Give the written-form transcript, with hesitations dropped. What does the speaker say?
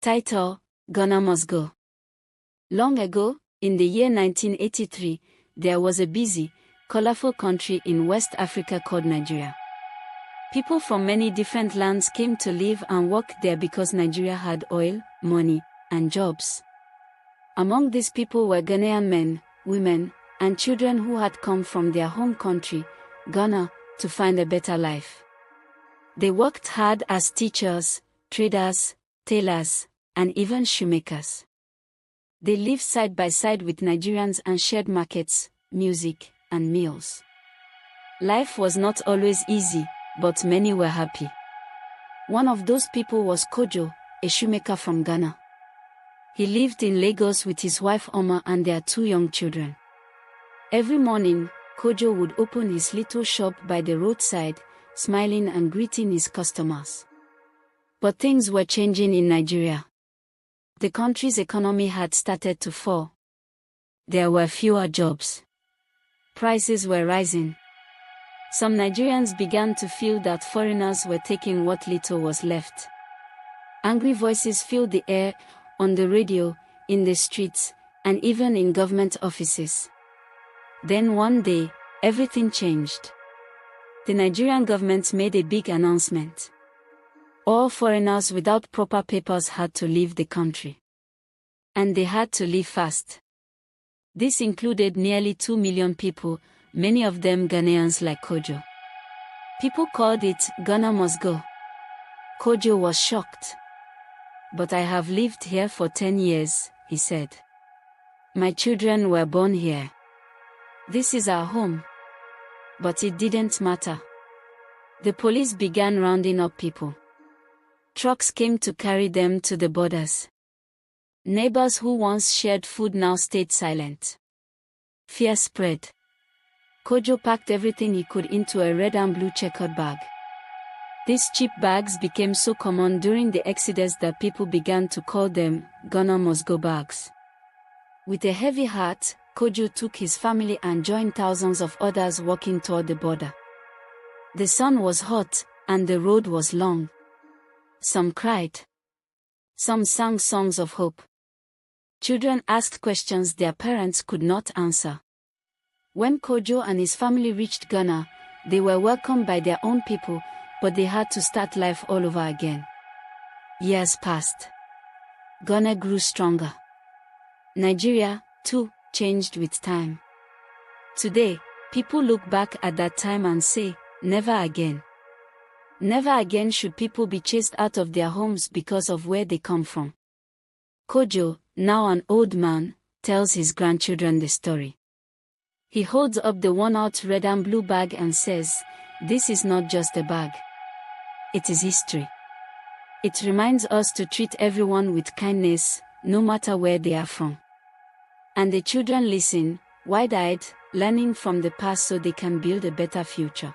Title: Ghana Must Go. Long ago, in the year 1983, there was a busy, colorful country in West Africa called Nigeria. People from many different lands came to live and work there because Nigeria had oil, money, and jobs. Among these people were Ghanaian men, women, and children who had come from their home country, Ghana, to find a better life. They worked hard as teachers, traders, tailors, and even shoemakers. They lived side by side with Nigerians and shared markets, music, and meals. Life was not always easy, but many were happy. One of those people was Kojo, a shoemaker from Ghana. He lived in Lagos with his wife Onye and their 2 young children. Every morning, Kojo would open his little shop by the roadside, smiling and greeting his customers. But things were changing in Nigeria. The country's economy had started to fall. There were fewer jobs. Prices were rising. Some Nigerians began to feel that foreigners were taking what little was left. Angry voices filled the air, on the radio, in the streets, and even in government offices. Then one day, everything changed. The Nigerian government made a big announcement. All foreigners without proper papers had to leave the country. And they had to leave fast. This included nearly 2 million people, many of them Ghanaians like Kojo. People called it Ghana Must Go. Kojo was shocked. But I have lived here for 10 years, he said. My children were born here. This is our home. But it didn't matter. The police began rounding up people. Trucks came to carry them to the borders. Neighbors who once shared food now stayed silent. Fear spread. Kojo packed everything he could into a red and blue checkered bag. These cheap bags became so common during the Exodus that people began to call them Ghana Must Go bags. With a heavy heart, Kojo took his family and joined thousands of others walking toward the border. The sun was hot, and the road was long. Some cried. Some sang songs of hope. Children asked questions their parents could not answer. When Kojo and his family reached Ghana, they were welcomed by their own people, but they had to start life all over again. Years passed. Ghana grew stronger. Nigeria, too, changed with time. Today, people look back at that time and say, never again. Never again should people be chased out of their homes because of where they come from. Kojo, now an old man, tells his grandchildren the story. He holds up the worn-out red and blue bag and says, "This is not just a bag. It is history. It reminds us to treat everyone with kindness, no matter where they are from." And the children listen, wide-eyed, learning from the past so they can build a better future.